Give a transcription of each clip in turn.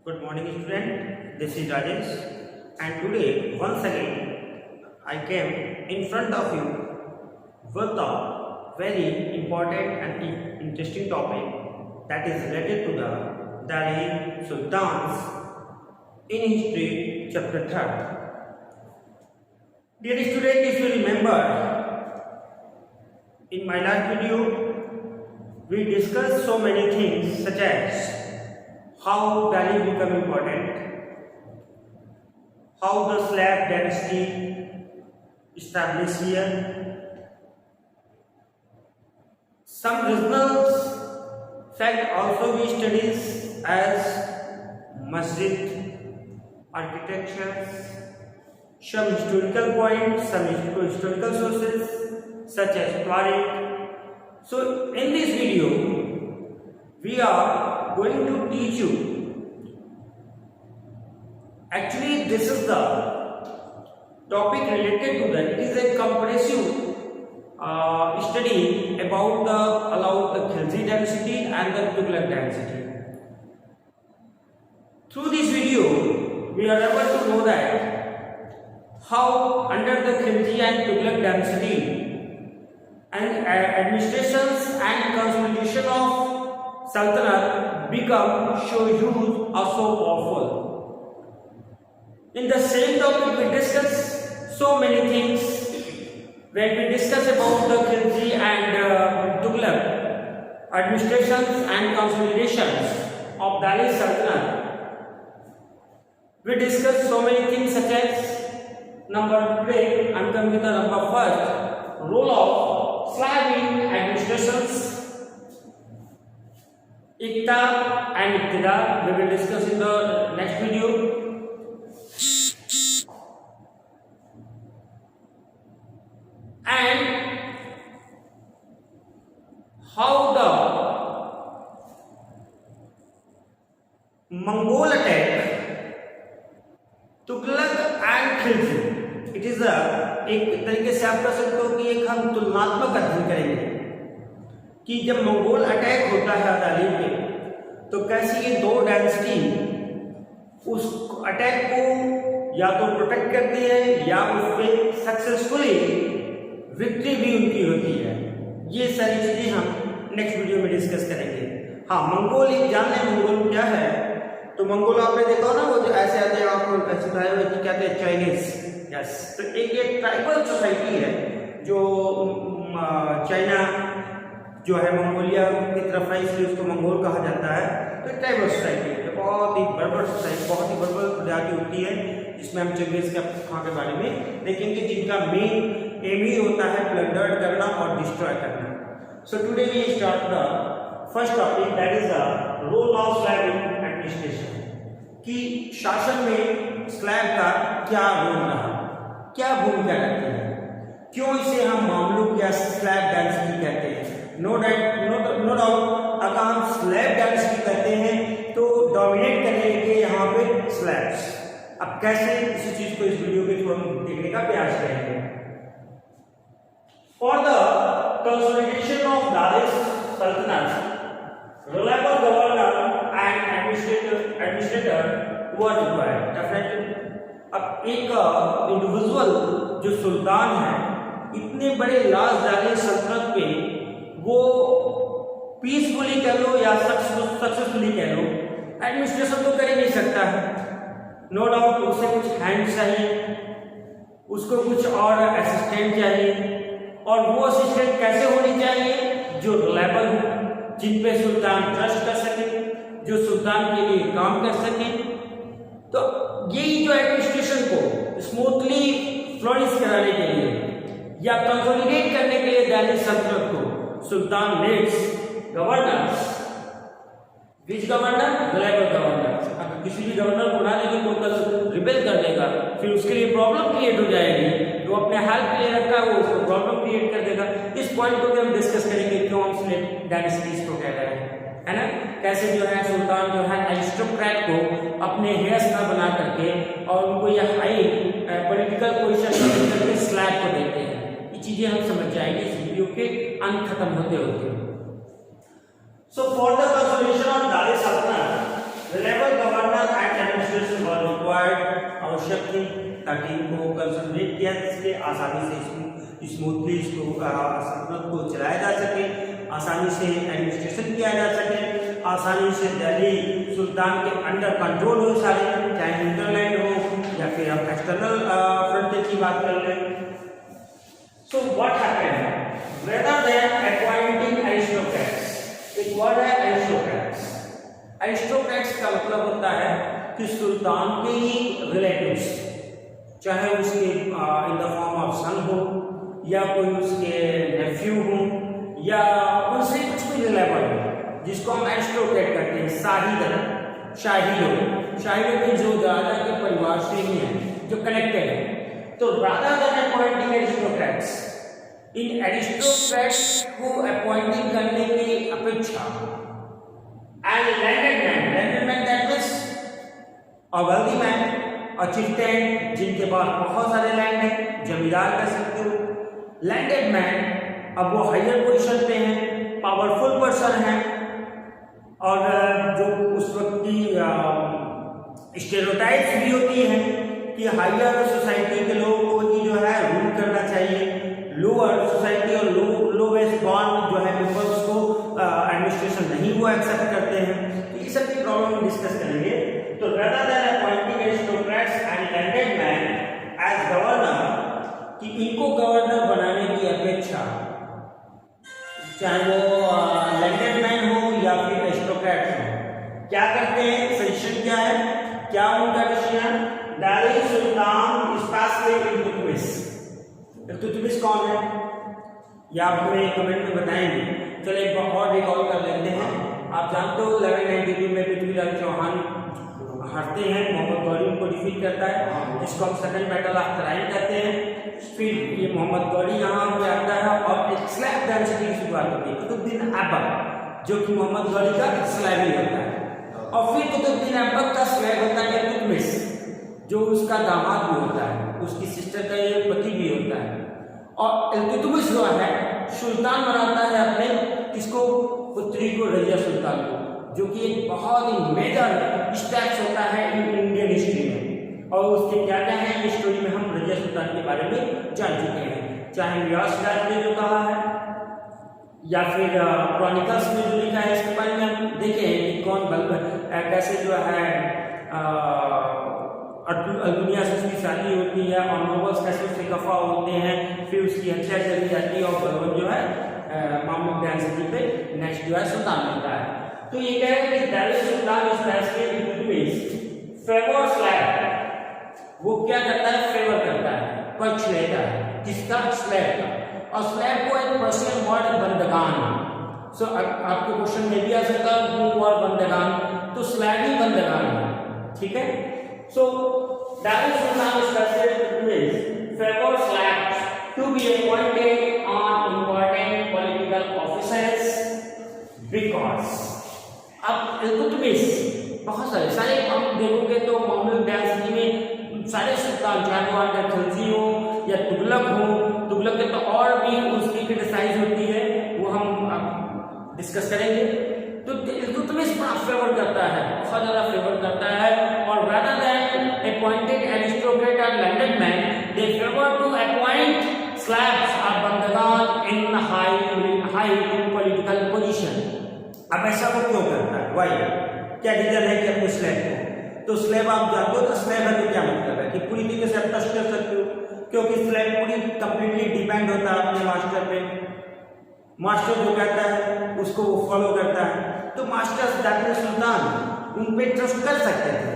Good morning student, this is Rajesh and today once again I came in front of you with a very important and interesting topic that is related to the Delhi Sultans in history chapter 3rd. Dear student, if you remember in my last video we discussed so many things such as how Delhi became important, how the Slav dynasty established here, some regional fact also we studies as masjid architecture, some historical points, some historical sources such as Plarid. So in this video we are going to teach you. Actually, this is the topic related to that. It is a comprehensive study about the Khilji dynasty and the Tughlaq dynasty. Through this video, we are able to know that how under the Khilji and Tughlaq dynasty and administrations and consolidation of Sultanate become so huge or so powerful. In the same topic we discuss so many things. When we discuss about the Khilji and Tughlaq administrations and consolidations of Delhi Sultanate, we discuss so many things such as today I am coming with the number first, role of Slavic administrations, Iqta and Iqtidar. We will discuss in the next video. And how the Mongol attack Tughlaq and Khilji. It is एक तरीके से आप कह सकते हो कि एक हम तुलनात्मक अध्ययन करेंगे कि जब मंगोल अटैक होता है दिल्ली पे तो कैसे ये दो डायनेस्टी उस अटैक को या तो प्रोटेक्ट करती है या उस पर सक्सेसफुली विक्ट्री भी उनकी होती है। ये सारी चीजें हम नेक्स्ट वीडियो में डिस्कस करेंगे। हाँ, मंगोल एक जान लें मंगोल क्या है। तो मंगोल आपने देखा हो ना, वो जो ऐसे आते हैं आपको सिखाए हुए कहते हैं चाइनीज। यस, तो एक ये ट्राइबल सोसाइटी है जो चाइना जो है मंगोलिया की तरफ है, इसलिए उसको मंगोल कहा जाता है। तो ट्राइबल सोसाइटी है, बहुत ही बर्बर सोसाइटी, बहुत ही बर्बर प्रजाति होती है, जिसमें हम चंगेज खां के बारे में देखेंगे, जिनका मेन एम ही होता है प्लंडर करना और डिस्ट्रॉय करना। So today we start the first topic that is the role of slavic administration, कि शासन में स्लैब का क्या रोल रहा, क्या भूमिका रहती है, क्यों इसे हम मामलुक या स्लैब डायनेस्टी कहते हैं। नो डाउट अगर हम स्लैब डायनेस्टी कहते हैं तो डोमिनेट करेंगे यहाँ पे स्लैब्स। अब कैसे इसी चीज को इस वीडियो के थ्रू हम देखने का प्रयास करेंगे। For the consolidation of Delhi Sultanate, reliable governor and administrator were required. Definitely, अब एक इंडिविजुअल जो सुल्तान है, इतने बड़े लार्ज Delhi सल्तनत पे वो पीसफुली कह लो या सक्सेसफुली कह लो, एडमिनिस्ट्रेशन तो कर ही नहीं सकता है। नो डाउट उसे कुछ हैंड चाहिए, उसको कुछ और असिस्टेंट चाहिए, और वो असिस्टेंट कैसे होनी चाहिए, जो रिलायबल हो, जिन पे सुल्तान ट्रस्ट कर सके, जो सुल्तान के लिए काम कर सके। तो यही जो एडमिनिस्ट्रेशन को स्मूथली फ्लोरिश कराने के लिए या कंसोलिडेट करने के लिए दिल्ली सल्तनत को सुल्तान needs governors. Which governor? Reliable governor. अगर किसी भी गवर्नर को बना देंगे तो कल रिबेल कर देगा, फिर उसके लिए प्रॉब्लम क्रिएट हो जाएगी। जो अपने हाल के लिए रखा है वो उसको प्रॉब्लम क्रिएट कर देगा। इस पॉइंट को भी हम डिस्कस करेंगे, क्यों हम स्लेव डायनेस्टीज को कह रहे हैं, है ना। कैसे जो है सुल्तान जो है एरिस्टोक्रेट को अपने हेयर्स ना बना करके और उनको यह हाई पॉलिटिकल पोजीशन करके स्लैब को देते हैं। ये चीजें हम समझ जाएंगे इस वीडियो के अंत खत्म होते होते। So for the consolidation of Delhi Sultanate, reliable governor ताकि इनको कंसंट्रेट किया जा सके, आसानी से स्मूथली इसको सल्तनत को चलाया जा सके, आसानी से एडमिनिस्ट्रेशन किया जा सके, आसानी से दिल्ली सुल्तान के अंडर कंट्रोल हो सारे, चाहे इंटरलैंड हो या फिर आप एक्सटर्नल फ्रंटियर की बात कर लें। So what happened rather than appointing aristocrats, एक वर्ड है एरिस्टोक्रेट्स। एरिस्टोक्रेट्स का मतलब होता है कि सुल्तान के ही रिलेटिव्स, चाहे उसके इन द फॉर्म ऑफ सन हो या कोई उसके नेफ्यू हो या उनसे कुछ भी रिलेबल हो, जिसको हम एरिस्टोक्रेट कहते हैं। शाही लोग जो राजा के परिवार से ही हैं, जो कनेक्टेड है। तो rather than appointing aristocrats, इन एरिस्टोक्रेट्स को अपॉइंटिंग करने की अपेक्षा and landed man that means a wealthy man, a chieftain जिनके पास बहुत सारे लैंड है, जमींदार कह सकते हो। लैंडेड मैन अब वो हायर पोजीशन पे हैं, पावरफुल पर्सन हैं, और जो उस वक्त की स्टेरियोटाइप्स भी होती हैं कि हायर सोसाइटी के लोगों को जो है रूल करना चाहिए, लोअर सोसाइटी और लोवेस्ट बॉर्न जो है पीपल्स को एडमिनिस्ट्रेशन नहीं वो एक्सेप्ट करते हैं। तो ये सब की प्रॉब्लम डिस्कस करेंगे। तो rather than appointing aristocrats and landed men as governor, कि इनको गवर्नर बनाने की अपेक्षा चाहे वो लैंडेड मैन हो या फिर एरिस्टोक्रेट्स हो, क्या करते हैं, सजेशन क्या है, क्या उनका डिसीजन, दिल्ली सुल्तान इल्तुतमिश कौन है, या आप हमें कमेंट में बताएंगे। चलो एक बार और रिकॉल कर लेते हैं। आप जानते हो 1192 में पृथ्वीराज चौहान हारते हैं, मोहम्मद गौरी उनको डिफीट करता है, जिसको हम सेकंड बैटल ऑफ तराइन कहते हैं। फिर ये मोहम्मद गौरी यहाँ पे आता है और एक स्लैब डेंसिटी की शुरुआत होती है, कुतुबुद्दीन ऐबक जो कि मोहम्मद गौरी का स्लैब ही होता है, और फिर कुतुबुद्दीन ऐबक का स्लैब होता है इल्तुतमिश जो उसका दामाद भी होता है, उसकी सिस्टर का ये पति भी होता है। और इल्तुतमिश जो है सुल्तान बनाता है अपने किसको, पुत्री को, रजिया सुल्तान को, जो कि एक बहुत ही मेजर स्टेप्स होता है इंडियन हिस्ट्री में। और उसके क्या क्या है इस स्टोरी में हम रजिया सुल्तान के बारे में जान चुके हैं, चाहे व्यासराज ने जो कहा है या फिर क्रॉनिकल्स में जो लिखा है, इसके बारे में हम देखे हैं कि कौन कैसे जो है दुनिया से उसकी शादी होती है और नोबल्स कैसे उससे कफा होते हैं, फिर उसकी हत्या चली जाती है और बलबन जो है मामूद डेंसिटी पे नेक्स्ट जो है सुल्तान बनता है। तो ये कह रहे हैं कि दिल्ली सुल्तान इस तरह के इल्तुतमिश फेवर स्लैब, वो क्या करता है, फेवर करता है, पक्ष लेता है, किसका, स्लैब का। और स्लैब को एक पर्शियन वर्ड बंदगान, सो आपको क्वेश्चन में भी आ सकता है वर्ड बंदगान, तो स्लैब ही बंदगान है, ठीक है। So, Delhi Sultan is considered with favor slabs to be appointed on important political offices because अब इल्तुतमिश बहुत सारे हम देखोगे तो मामूद डेंसिटी में सारे सुल्तान, चाहे वो अंडर खिलजी हो या तुगलक के तो और भी उसकी क्रिटिसाइज होती है, वो हम डिस्कस करेंगे। तो इल्तुतमिश बड़ा फेवर करता है, बहुत ज्यादा फेवर करता है, और rather than appointed aristocrat or landed men, they favor to appoint slabs or bandagan in high political position. अब ऐसा वो क्यों करता है, वाई, क्या रीजन है कि अपने स्लैब को, तो स्लैब आप जानते हो, तो स्लैब है तो क्या मतलब है कि पूरी तरीके से आप टच कर सकते हो, क्योंकि स्लैब पूरी कंप्लीटली डिपेंड होता है अपने मास्टर पे। मास्टर जो कहता है उसको वो फॉलो करता है, तो मास्टर्स दिल्ली सुल्तान उन पे ट्रस्ट कर सकते थे।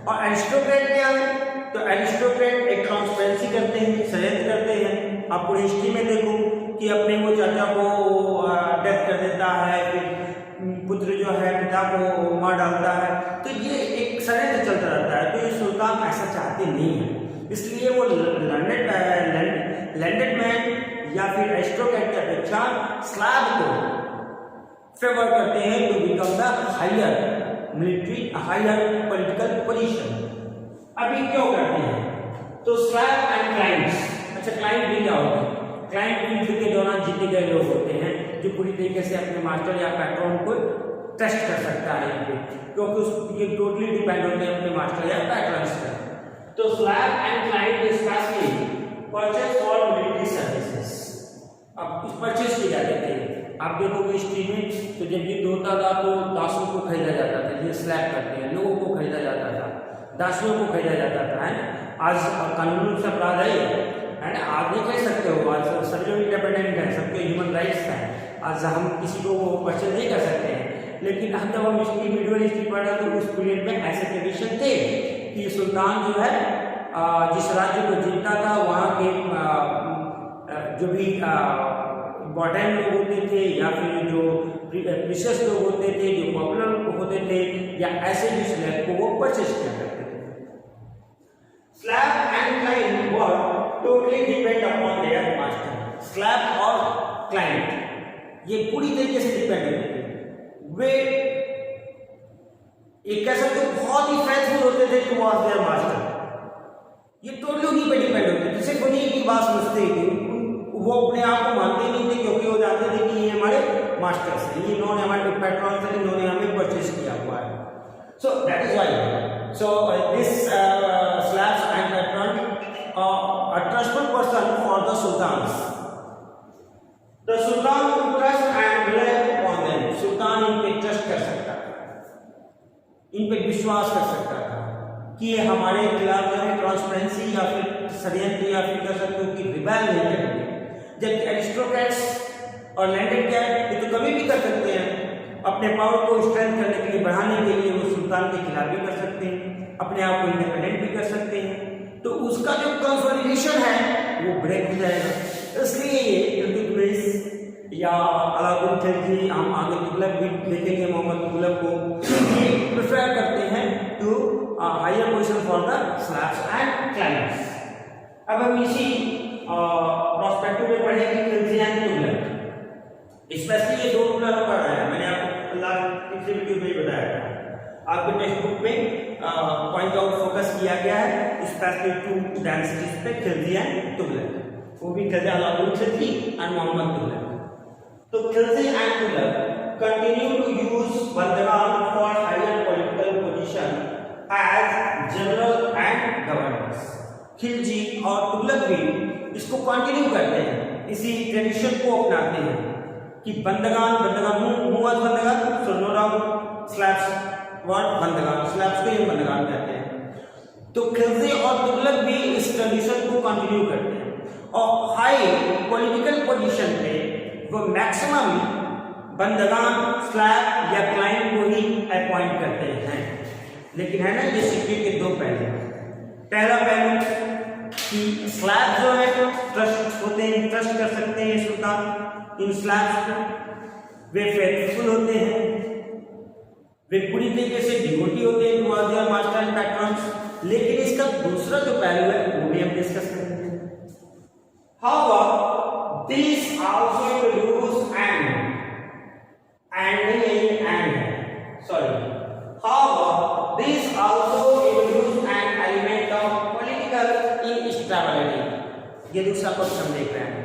और एरिस्टोक्रेट क्या है, तो एरिस्टोक्रेट एक ट्रांसपेरेंसी करते हैं, सरेंडर करते हैं। आप पूरी हिस्ट्री में देखो कि अपने वो चाचा को डेथ कर देता है, फिर पुत्र जो है पिता को मार डालता है, तो ये एक सरेंडर चलता रहता है। तो ये सुल्तान ऐसा चाहते नहीं है, इसलिए वो लैंडेड मैन या फिर एरिस्टोक्रेट की अपेक्षा स्लैब को फेवर करते हैं to become the higher military, higher political position. अभी क्यों करते हैं, तो स्लैब एंड क्लाइंट्स, अच्छा क्लाइंट भी क्या होते हैं, क्लाइंट भी युद्ध के दौरान जीते गए लोग होते हैं जो पूरी तरीके से अपने मास्टर या पैट्रन को ट्रस्ट कर सकता है, क्योंकि ये टोटली डिपेंड होते हैं अपने मास्टर या पैट्रन पर। तो slave and client specially purchase for military services, अब परचेज किए जाते थे। आप देखोगे हिस्ट्री में तो जब युद्ध होता था तो दासों को खरीदा जाता था, ये स्लैब करते हैं, लोगों को खरीदा जाता था, दासियों को खरीदा जाता था, है ना। आज कानून रूप से अपराध है ना, आप नहीं कह सकते हो, आज सभी लोग इंडिपेंडेंट हैं, सबके ह्यूमन राइट्स हैं, आज हम किसी को परचेज नहीं कर सकते हैं। लेकिन हम जब हम हिस्ट्री मीडियल हिस्ट्री पढ़ रहे तो उस पीरियड में ऐसे ट्रेडिशन थे कि सुल्तान जो है जिस राज्य को जीतता था वहाँ के जो भी इम्पोर्टेंट लोग होते थे या फिर जो प्रीशियस लोग होते थे, जो पॉपुलर होते थे, या ऐसे भी स्लैब को वो परचेज किया करते थे। Slab and client were totally depend upon their master. Slab और क्लाइंट ये पूरी तरीके से डिपेंड होते थे, वे एक कह सकते हो बहुत ही फेथफुल होते थे टुवर्ड्स देयर मास्टर। ये टोटली उन्हीं पे डिपेंड होते थे, सिर्फ उन्हीं की बात समझते थे, वो अपने आप को मानते नहीं थे क्योंकि वो जानते थे कि ये हमारे मास्टर्स हैं, ये इन्होंने हमारे पेट्रोन से इन्होंने हमें परचेज किया हुआ है। So that is why so this slabs and Patreon a trustful person for the sultans. The sultan would trust and rely upon them. सुल्तान इन पे ट्रस्ट कर सकता था, इन पे विश्वास कर सकता था कि ये हमारे खिलाफ जो है ट्रांसपेरेंसी या फिर षड्यंत्र या फिर कह सकते हो कि रिबेल नहीं करेंगे। जबकि एरिस्टोक्रेट्स और लैंडेड कैट ये तो कभी भी कर सकते हैं, अपने पावर को स्ट्रेंथ करने के लिए, बढ़ाने के लिए वो सुल्तान के खिलाफ भी कर सकते हैं, अपने आप को इंडिपेंडेंट भी कर सकते हैं, तो उसका जो कंसोलिडेशन है वो ब्रेक हो जाएगा। इसलिए ये इल्तुतमिश या अलाउद्दीन खिलजी, हम आगे तुगलक भी देखेंगे, मोहम्मद तुगलक को ये प्रेफर करते हैं to higher position for the slaves and clients. अब हम इसी प्रोस्पेक्टिव में पढ़ेंगे खिलजी एंड तुगलक, स्पेशली ये दो तुगलक पढ़ रहे हैं, मैंने आपको लास्ट पिछले वीडियो में ही बताया था। आपके टेक्स्ट बुक में पॉइंट आउट फोकस किया गया है स्पेशली टू डायनेस्टीज पे, खिलजी एंड तुगलक, वो भी खिलजी अलाउद्दीन खिलजी एंड मोहम्मद तुगलक। तो Khilji and Tughlaq continue to use बंदगान for higher political position as general and governors. Khilji और तुगलक भी इसको कंटिन्यू करते हैं, इसी ट्रेडिशन को अपनाते हैं कि बंदगान बंदगान स्लैब्स वर्ड बंदगान, स्लैब्स को ये बंदगान कहते हैं। तो खिलजी और तुगलक भी इस ट्रेडिशन को कंटिन्यू करते हैं और हाई पॉलिटिकल पोजीशन पे वो मैक्सिमम बंदगान, स्लैब या क्लाइंट को ही अपॉइंट करते हैं। लेकिन है ना, ये सिक्के के दो पहलू। पहला पहलू कि स्लैब जो है ट्रस्ट होते हैं, ट्रस्ट कर सकते हैं सुल्तान इन स्लैब्स को, वे फेथफुल होते हैं, वे पूरी तरीके से डिवोटी होते हैं टुवर्ड्स देयर मास्टर एंड पैट्रन्स। लेकिन इसका दूसरा जो पहलू है वो भी हम डिस्कस करेंगे। However this also introduce and sorry however this also introduce an element of political instability। ये दूसरा पक्ष हम देख रहे हैं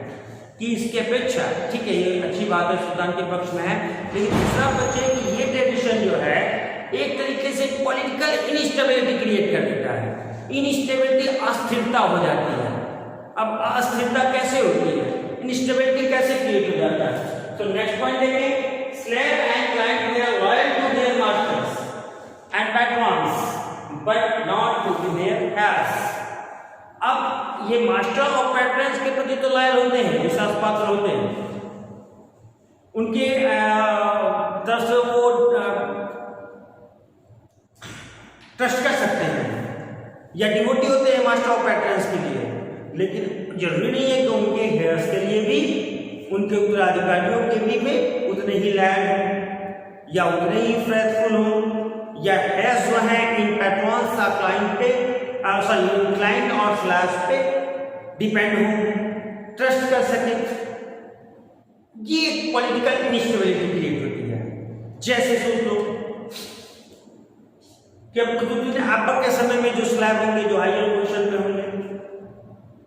कि इसके अपेक्षा, ठीक है ये अच्छी बात है, सुल्तान के पक्ष में है, लेकिन दूसरा पक्ष है कि ये ट्रेडिशन जो है एक तरीके से पॉलिटिकल इनस्टेबिलिटी क्रिएट कर देता है। इनस्टेबिलिटी अस्थिरता हो जाती है। अब अस्थिरता कैसे होती है, इनस्टेबिलिटी कैसे क्रिएट हो जाता है? तो नेक्स्ट पॉइंट देखें, slave and client were loyal to their masters and patrons but not to their heirs। अब ये मास्टर और पैट्रन्स के प्रति तो लॉयल होते हैं, विश्वास पात्र होते हैं, उनके तरफ से वो ट्रस्ट कर सकते हैं या डिवोटी होते हैं मास्टर और पैट्रन्स के लिए। लेकिन जरूरी नहीं है कि उनके हेयर्स के लिए भी, उनके उत्तराधिकारियों के भी वे उतने ही लैंड हो या उतने ही फेथफुल हो, या हेयर्स जो है इन पैट्रॉन्स का क्लाइंट पे सॉरी क्लाइंट और स्लैब्स पे डिपेंड हो, ट्रस्ट कर सके। ये पॉलिटिकल इनस्टेबिलिटी क्रिएट होती है। जैसे सोच लो कि अब कुतुबुद्दीन ऐबक के समय में जो स्लैब होंगे जो हायर पोजीशन पे होंगे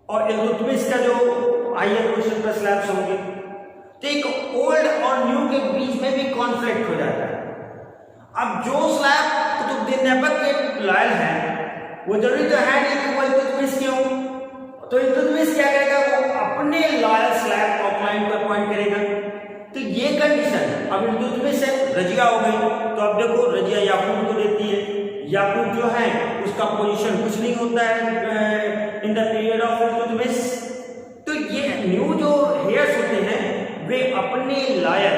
और इल्तुतमिश का जो हायर पोजीशन पर स्लैब्स होंगे, तो एक ओल्ड और न्यू के बीच में भी कॉन्फ्लिक्ट हो जाता है। अब जो स्लैब कुतुबुद्दीन ऐबक के लॉयल हैं वो जरूरी तो है नहीं कि वो इल्तुतमिश क्यों, तो इल्तुतमिश क्या करेगा, वो अपने लॉयल स्लैब ऑफ क्लाइंट को अपॉइंट करेगा। तो ये कंडीशन, अब इल्तुतमिश से रजिया हो गई, तो अब देखो रजिया याकूत को देती है, याकूत जो है उसका पोजीशन कुछ नहीं होता है in the period of Iltutmish. तो ये न्यू जो हेयर्स होते हैं वे अपने लॉयल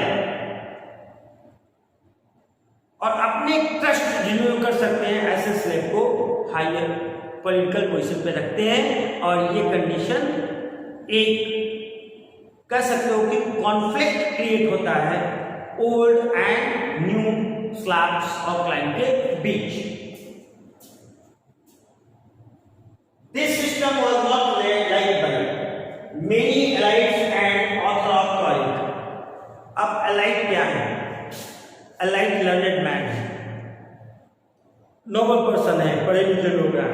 और अपने ट्रस्ट रिन्यू कर सकते हैं, ऐसे स्लेव को हायर पॉलिटिकल पोजीशन पे रखते हैं। और ये कंडीशन एक कह सकते हो कि कॉन्फ्लिक्ट क्रिएट होता है old and new slabs of client के बीच। This system was not like by many elites and author of Tarikh. अब एलाइट क्या है, एलाइट लर्नेड मैन है, नोबल पर्सन है, पढ़े लिखे लोग हैं।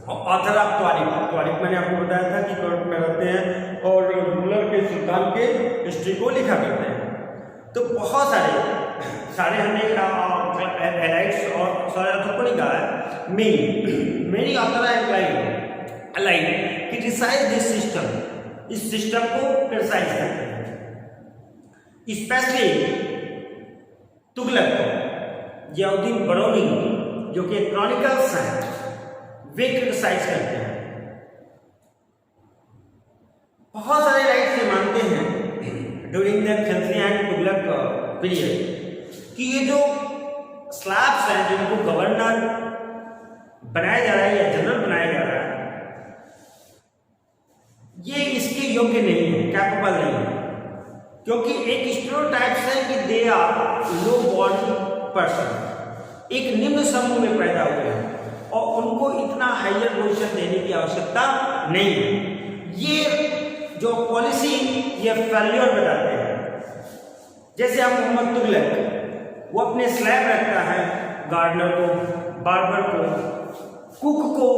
ऑथर ऑफ टॉरिक मैंने आपको बताया था कि कोर्ट में रहते हैं और रूलर के सुल्तान के हिस्ट्री को लिखा करते हैं। तो बहुत सारे हमने एलाइट्स और सारे ऑथर को नहीं कहा है, many author and elite criticise this system, इस सिस्टम को क्रिटिसाइज करते हैं, स्पेशली तुगलक को, जियाउद्दीन बरौनी जो कि क्रॉनिकल्स हैं वे क्रिटिसाइज करते हैं। बहुत सारे राइट्स ये मानते हैं during the Khilji and Tughlaq period कि ये जो स्लैब्स हैं जिनको गवर्नर बनाया जा रहा है या जनरल बनाया जा रहा है, ये इसके योग्य नहीं है, कैपेबल नहीं है, क्योंकि एक स्टीरियोटाइप्स है कि they are low born person, एक निम्न समूह में पैदा हुए हैं और उनको इतना हायर पोजीशन देने की आवश्यकता नहीं है। ये जो पॉलिसी ये फेल्योर बताते हैं। जैसे आप मोहम्मद तुगलक, वो अपने स्लैब रखता है गार्डनर को, बार्बर को, कुक को,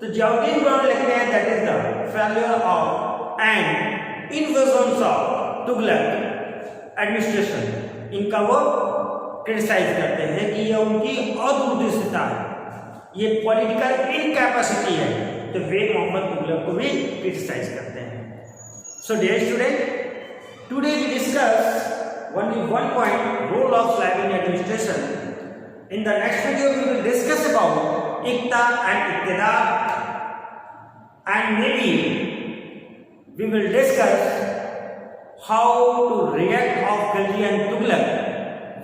तो जियाउद्दीन बरौनी लिखते हैं that is the failure of and invasions of Tughlaq administration. इनका वो क्रिटिसाइज करते हैं कि यह उनकी अदूरदर्शिता है, ये पॉलिटिकल इनकैपेसिटी है, तो वे मोहम्मद तुगलक को भी क्रिटिसाइज करते हैं। So dear student, today we discuss only one point, role of slab in administration. In the next video we will discuss about iqta and iqtidar, and maybe we will discuss how to react of Khilji and Tughlaq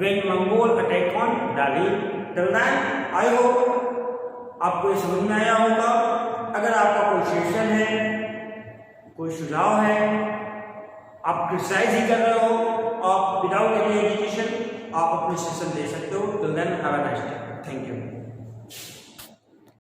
when Mongol attack on Delhi. Till then, I hope आपको ये समझ में आया होगा। अगर आपका कोई suggestion है, कोई सुझाव है, आप क्रिटिसाइज ही कर रहे हो, आप विदाउट एनी एजुकेशन आप अपने सजेशन दे सकते हो। Till then, have a nice day. Thank you.